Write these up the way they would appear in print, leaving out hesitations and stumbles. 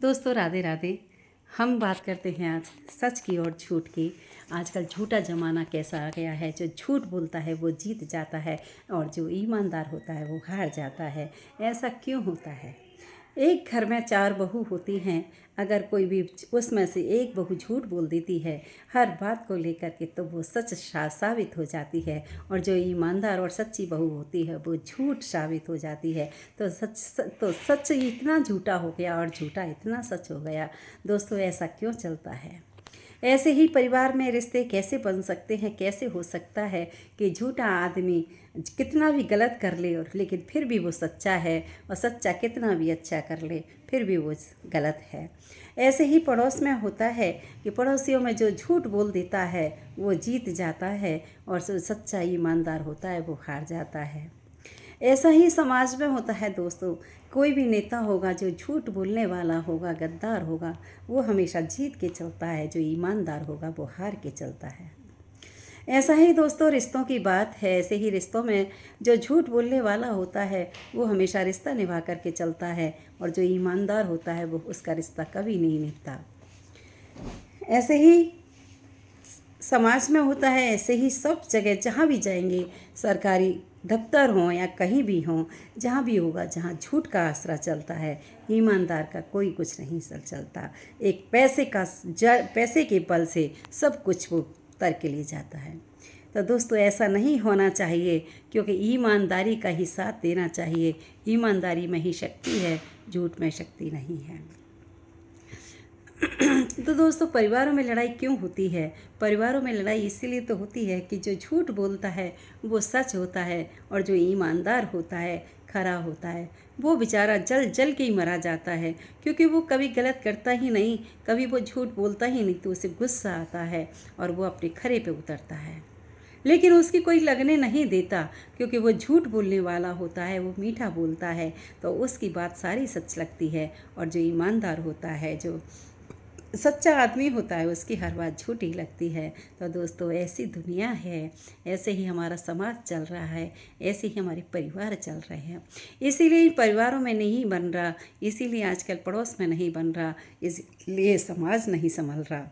दोस्तों राधे राधे। हम बात करते हैं आज सच की और झूठ की। आजकल झूठा ज़माना कैसा आ गया है। जो झूठ बोलता है वो जीत जाता है और जो ईमानदार होता है वो हार जाता है। ऐसा क्यों होता है? एक घर में 4 बहू होती हैं। अगर कोई भी उसमें से एक बहू झूठ बोल देती है हर बात को लेकर के, तो वो सच साबित हो जाती है। और जो ईमानदार और सच्ची बहू होती है वो झूठ साबित हो जाती है। तो सच इतना झूठा हो गया और झूठा इतना सच हो गया। दोस्तों ऐसा क्यों चलता है? ऐसे ही परिवार में रिश्ते कैसे बन सकते हैं? कैसे हो सकता है कि झूठा आदमी कितना भी गलत कर ले और लेकिन फिर भी वो सच्चा है, और सच्चा कितना भी अच्छा कर ले फिर भी वो गलत है। ऐसे ही पड़ोस में होता है कि पड़ोसियों में जो झूठ बोल देता है वो जीत जाता है और जो सच्चा ईमानदार होता है वो हार जाता है। ऐसा ही समाज में होता है दोस्तों। कोई भी नेता होगा जो झूठ बोलने वाला होगा, गद्दार होगा, वो हमेशा जीत के चलता है। जो ईमानदार होगा वो हार के चलता है। ऐसा ही दोस्तों रिश्तों की बात है। ऐसे ही रिश्तों में जो झूठ बोलने वाला होता है वो हमेशा रिश्ता निभा करके चलता है, और जो ईमानदार होता है वो उसका रिश्ता कभी नहीं निभता। ऐसे ही समाज में होता है। ऐसे ही सब जगह जहाँ भी जाएंगे, सरकारी दफ्तर हों या कहीं भी हों, जहाँ भी होगा जहाँ झूठ का आसरा चलता है, ईमानदार का कोई कुछ नहीं चलता। एक पैसे के बल से सब कुछ वो तर के ले जाता है। तो दोस्तों ऐसा नहीं होना चाहिए, क्योंकि ईमानदारी का ही साथ देना चाहिए। ईमानदारी में ही शक्ति है, झूठ में शक्ति नहीं है। तो दोस्तों परिवारों में लड़ाई क्यों होती है? परिवारों में लड़ाई इसीलिए तो होती है कि जो झूठ बोलता है वो सच होता है, और जो ईमानदार होता है, खरा होता है, वो बेचारा जल जल के ही मरा जाता है। क्योंकि वो कभी गलत करता ही नहीं, कभी वो झूठ बोलता ही नहीं, तो उसे गुस्सा आता है और वो अपने खरे पे उतरता है। लेकिन उसकी कोई लगने नहीं देता, क्योंकि वो झूठ बोलने वाला होता है, वो मीठा बोलता है, तो उसकी बात सारी सच लगती है। और जो ईमानदार होता है, जो सच्चा आदमी होता है, उसकी हर बात झूठी लगती है। तो दोस्तों ऐसी दुनिया है, ऐसे ही हमारा समाज चल रहा है, ऐसे ही हमारे परिवार चल रहे हैं। इसीलिए परिवारों में नहीं बन रहा, इसीलिए आजकल पड़ोस में नहीं बन रहा, इसलिए समाज नहीं संभल रहा।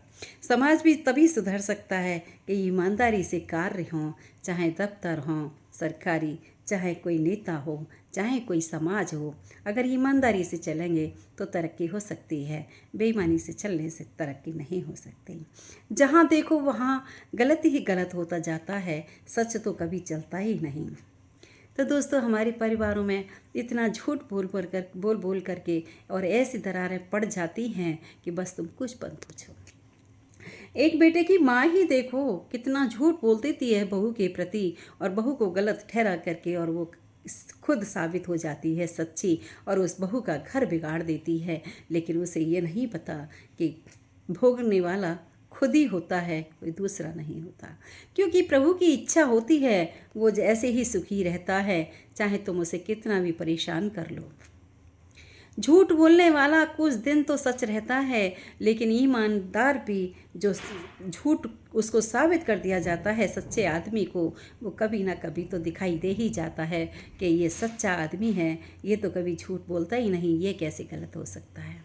समाज भी तभी सुधर सकता है कि ईमानदारी से कार्य हों, चाहे दफ्तर हों सरकारी, चाहे कोई नेता हो, चाहे कोई समाज हो। अगर ईमानदारी से चलेंगे तो तरक्की हो सकती है, बेईमानी से चलने से तरक्की नहीं हो सकती। जहाँ देखो वहाँ गलत ही गलत होता जाता है, सच तो कभी चलता ही नहीं। तो दोस्तों हमारे परिवारों में इतना झूठ बोल बोल करके और ऐसी दरारें पड़ जाती हैं कि बस तुम कुछ मत पूछो। एक बेटे की माँ ही देखो कितना झूठ बोल देती है बहू के प्रति, और बहू को गलत ठहरा करके, और वो खुद साबित हो जाती है सच्ची, और उस बहू का घर बिगाड़ देती है। लेकिन उसे ये नहीं पता कि भोगने वाला खुद ही होता है, कोई दूसरा नहीं होता। क्योंकि प्रभु की इच्छा होती है वो ऐसे ही सुखी रहता है, चाहे तुम उसे कितना भी परेशान कर लो। झूठ बोलने वाला कुछ दिन तो सच रहता है, लेकिन ईमानदार भी जो झूठ उसको साबित कर दिया जाता है सच्चे आदमी को, वो कभी ना कभी तो दिखाई दे ही जाता है कि ये सच्चा आदमी है, ये तो कभी झूठ बोलता ही नहीं, ये कैसे गलत हो सकता है।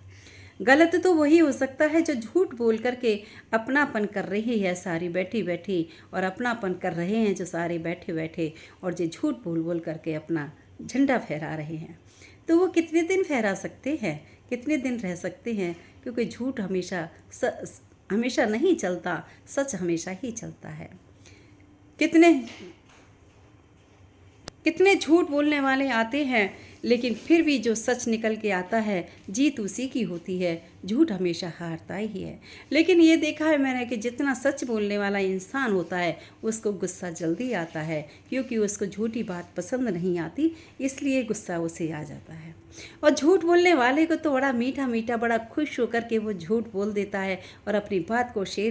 गलत तो वही हो सकता है जो झूठ बोल करके अपनापन कर रही है सारी बैठी बैठी, और अपनापन कर रहे हैं जो सारे बैठे बैठे, और जो झूठ बोल बोल करके अपना झंडा फहरा रहे हैं। तो वो कितने दिन फहरा सकते हैं, कितने दिन रह सकते हैं? क्योंकि झूठ हमेशा नहीं चलता, सच हमेशा ही चलता है। कितने कितने झूठ बोलने वाले आते हैं, लेकिन फिर भी जो सच निकल के आता है जीत उसी की होती है। झूठ हमेशा हारता ही है। लेकिन ये देखा है मैंने कि जितना सच बोलने वाला इंसान होता है उसको गुस्सा जल्दी आता है, क्योंकि उसको झूठी बात पसंद नहीं आती, इसलिए गुस्सा उसे आ जाता है। और झूठ बोलने वाले को तो बड़ा मीठा मीठा, बड़ा खुश होकर के वो झूठ बोल देता है और अपनी बात को शेयर